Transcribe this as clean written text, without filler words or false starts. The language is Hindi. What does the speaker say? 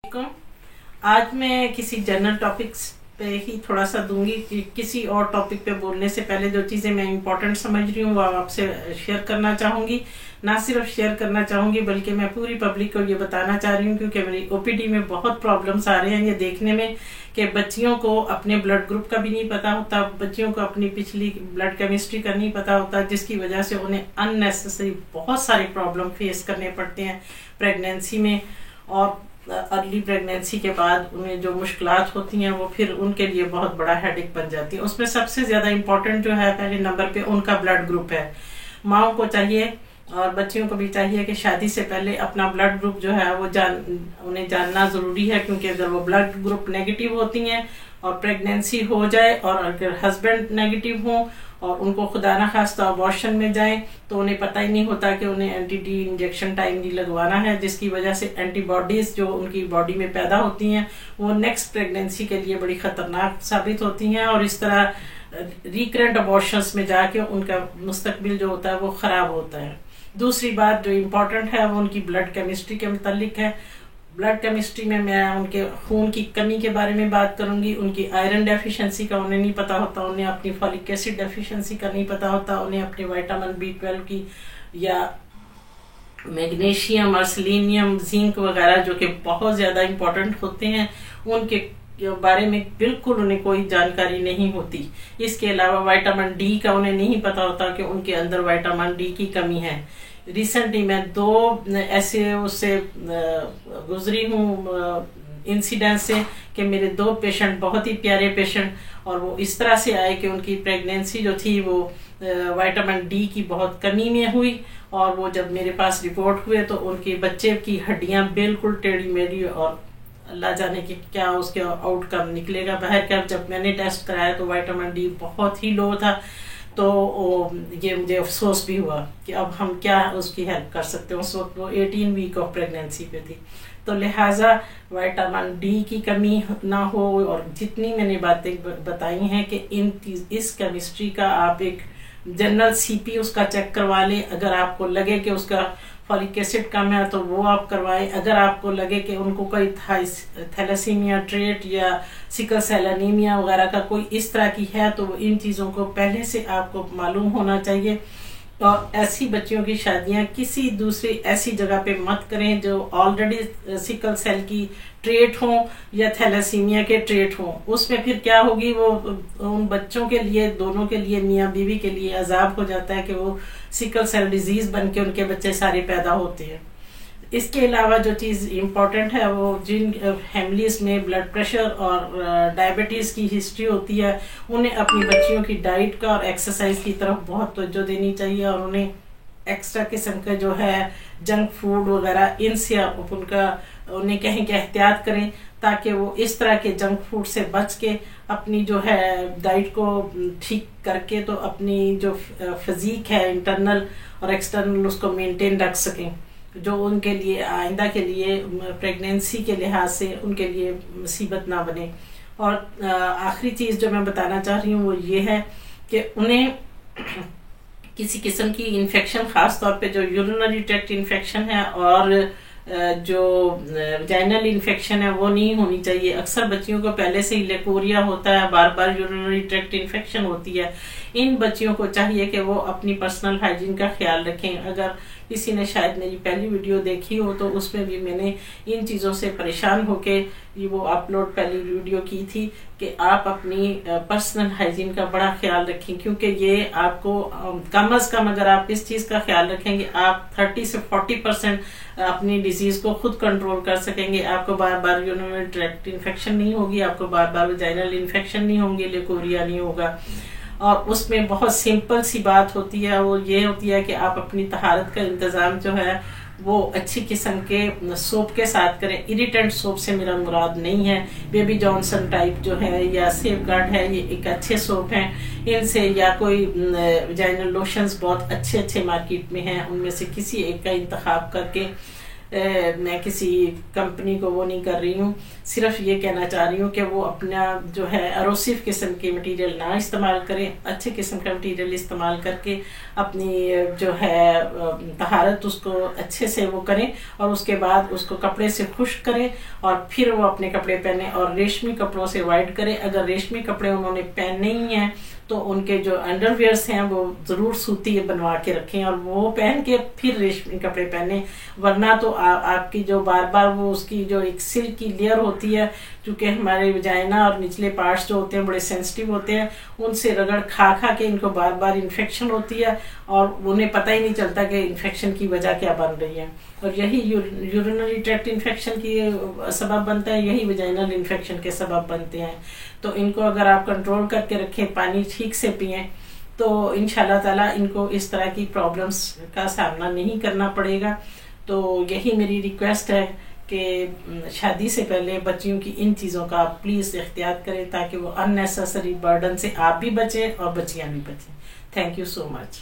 को आज मैं किसी जनरल टॉपिक्स पे ही थोड़ा सा दूंगी कि किसी और टॉपिक पे बोलने से पहले जो चीज़ें मैं इंपॉर्टेंट समझ रही हूँ वो आपसे शेयर करना चाहूँगी। ना सिर्फ शेयर करना चाहूँगी बल्कि मैं पूरी पब्लिक को ये बताना चाह रही हूँ, क्योंकि मेरी ओपीडी में बहुत प्रॉब्लम्स आ रहे हैं ये देखने में कि बच्चियों को अपने ब्लड ग्रुप का भी नहीं पता होता, बच्चियों को अपनी पिछली ब्लड केमिस्ट्री का नहीं पता होता, जिसकी वजह से उन्हें अननेसेसरी बहुत सारे प्रॉब्लम फेस करने पड़ते हैं प्रेगनेंसी में, और अर्ली प्रेगनेंसी के बाद उन्हें जो मुश्किलात होती हैं वो फिर उनके लिए बहुत बड़ा हेडेक बन जाती है। उसमें सबसे ज़्यादा इम्पोर्टेंट जो है पहले नंबर पे उनका ब्लड ग्रुप है। माओ को चाहिए और बच्चियों को भी चाहिए कि शादी से पहले अपना ब्लड ग्रुप जो है वो उन्हें जानना ज़रूरी है, क्योंकि अगर वो ब्लड ग्रुप नेगेटिव होती हैं और प्रेगनेंसी हो जाए और अगर हस्बैंड नेगेटिव हो और उनको खुदा न खास्ता अबॉर्शन में जाए तो उन्हें पता ही नहीं होता कि उन्हें एंटी-डी इंजेक्शन टाइमली लगवाना है, जिसकी वजह से एंटीबॉडीज जो उनकी बॉडी में पैदा होती हैं वो नेक्स्ट प्रेगनेंसी के लिए बड़ी खतरनाक साबित होती हैं, और इस तरह रिकरेंट अबॉर्शंस में जाके उनका मुस्तकबिल जो होता है वो खराब होता है। दूसरी बात जो इम्पोर्टेंट है वो उनकी ब्लड केमिस्ट्री के मुतालिक है। ब्लड केमिस्ट्री में मैं उनके खून की कमी के बारे में बात करूंगी। उनकी आयरन डेफिशिएंसी का उन्हें नहीं पता होता, उन्हें अपनी फॉलिक एसिड डेफिशिएंसी का नहीं पता होता, उन्हें अपने विटामिन B12 की या मैग्नीशियम और सेलेनियम जिंक वगैरह जो कि बहुत ज़्यादा इम्पोर्टेंट होते हैं उनके बारे में बिल्कुल उन्हें कोई जानकारी नहीं होती। इसके अलावा विटामिन D का उन्हें नहीं पता होता कि उनके अंदर विटामिन D की कमी है। रिसेंटली मैं 2 ऐसे उससे गुजरी हूँ इंसिडेंट से कि मेरे 2 पेशेंट बहुत ही प्यारे पेशेंट, और वो इस तरह से आए कि उनकी प्रेगनेंसी जो थी वो विटामिन D की बहुत कमी में हुई, और वो जब मेरे पास रिपोर्ट हुए तो उनके बच्चे की हड्डियां बिल्कुल टेढ़ी मेढ़ी, और अल्लाह जाने कि क्या उसके आउटकम निकलेगा। बाहर का जब मैंने टेस्ट कराया तो विटामिन D बहुत ही लो था, तो ये मुझे अफसोस भी हुआ कि अब हम क्या उसकी हेल्प कर सकते हैं। उस वक्त वो 18 वीक ऑफ प्रेगनेंसी पे थी, तो लिहाजा विटामिन D की कमी ना हो। और जितनी मैंने बातें बताई हैं कि इस केमिस्ट्री का आप एक जनरल CP उसका चेक करवा लें। अगर आपको लगे कि उसका फॉलिक एसिड कम है तो वो आप करवाएं। अगर आपको लगे कि उनको कोई थैलेसीमिया ट्रेट या सिकल सेल एनीमिया वगैरह का कोई इस तरह की है तो इन चीज़ों को पहले से आपको मालूम होना चाहिए। और ऐसी बच्चियों की शादियां किसी दूसरी ऐसी जगह पे मत करें जो ऑलरेडी सिकल सेल की ट्रेट हो या थैलेसीमिया के ट्रेट हो। उसमें फिर क्या होगी, वो उन बच्चों के लिए, दोनों के लिए, मियाँ बीवी के लिए अजाब हो जाता है कि वो सिकल सेल डिजीज बन के उनके बच्चे सारे पैदा होते हैं। इसके अलावा जो चीज़ इम्पोर्टेंट है वो जिन फैमिलीज में ब्लड प्रेशर और डायबिटीज़ की हिस्ट्री होती है उन्हें अपनी बच्चियों की डाइट का और एक्सरसाइज की तरफ बहुत तवज्जो देनी चाहिए, और उन्हें एक्स्ट्रा किस्म के जो है जंक फूड वगैरह इनसे उन्हें कहीं के एहतियात करें, ताकि वो इस तरह के जंक फूड से बच के अपनी जो है डाइट को ठीक करके तो अपनी जो फिजिक है इंटरनल और एक्सटर्नल उसको मेंटेन रख सकें, जो उनके लिए आइंदा के लिए प्रेगनेंसी के लिहाज से उनके लिए मुसीबत ना बने। और आखिरी चीज़ जो मैं बताना चाह रही हूँ वो ये है कि उन्हें किसी किस्म की इन्फेक्शन, ख़ास तौर पे जो यूरिनरी ट्रैक्ट इन्फेक्शन है और जो वजाइनल इन्फेक्शन है वो नहीं होनी चाहिए। अक्सर बच्चियों को पहले से ही लेकोरिया होता है, बार बार यूरिनरी ट्रैक्ट इन्फेक्शन होती है। इन बच्चियों को चाहिए कि वो अपनी पर्सनल हाइजीन का ख्याल रखें। अगर किसी ने शायद मेरी पहली वीडियो देखी हो तो उसमें भी मैंने इन चीज़ों से परेशान होके ये वो अपलोड पहली वीडियो की थी कि आप अपनी पर्सनल हाइजीन का बड़ा ख्याल रखें, क्योंकि ये आपको कम अज़ कम अगर आप इस चीज़ का ख्याल रखेंगे आप 30 से 40% अपनी डिजीज़ को खुद कंट्रोल कर सकेंगे। आपको बार बार यूरिनरी ट्रैक्ट इन्फेक्शन नहीं होगी, आपको बार बार वजाइनल इन्फेक्शन नहीं होंगे, लेकोरिया नहीं होगा। और उसमें बहुत सिंपल सी बात होती है, वो ये होती है कि आप अपनी तहारत का इंतज़ाम जो है वो अच्छी किस्म के सोप के साथ करें। इरिटेंट सोप से मेरा मुराद नहीं है, बेबी जॉनसन टाइप जो है या सेफगार्ड है, ये एक अच्छे सोप हैं। इनसे या कोई वजाइनल लोशंस बहुत अच्छे अच्छे मार्केट में हैं, उनमें से किसी एक का इंतखाब करके मैं किसी कंपनी को वो नहीं कर रही हूँ, सिर्फ ये कहना चाह रही हूँ कि वो अपना जो है एरोसिव किस्म के मटेरियल ना इस्तेमाल करें, अच्छे किस्म का मटेरियल इस्तेमाल करके अपनी जो है तहारत उसको अच्छे से वो करें और उसके बाद उसको कपड़े से खुश्क करें और फिर वो अपने कपड़े पहने और रेशमी कपड़ों से अवॉइड करें। अगर रेशमी कपड़े उन्होंने पहने ही हैं तो उनके जो अंडरवियर्स हैं वो जरूर सूती बनवा के रखें और वो पहन के फिर रेशमी कपड़े पहने, वरना तो आपकी जो बार बार वो उसकी जो एक सिल्क की लेयर होती है, क्योंकि हमारे वजाइना और निचले पार्ट्स जो होते हैं बड़े सेंसिटिव होते हैं, उनसे रगड़ खा खा के इनको बार बार इन्फेक्शन होती है और उन्हें पता ही नहीं चलता कि इन्फेक्शन की वजह क्या बन रही है। और यही यूरिनरी ट्रैक्ट इन्फेक्शन की सबब बनता है, यही वजाइनल इन्फेक्शन के सबब बनते हैं। तो इनको अगर आप कंट्रोल करके रखें, पानी ठीक से पिएं, तो इंशाल्लाह ताला इनको इस तरह की प्रॉब्लम्स का सामना नहीं करना पड़ेगा। तो यही मेरी रिक्वेस्ट है कि शादी से पहले बच्चियों की इन चीज़ों का आप प्लीज़ एहतियात करें ताकि वो अननेसेसरी बर्डन से आप भी बचें और बच्चियां भी बचें। Thank you so much.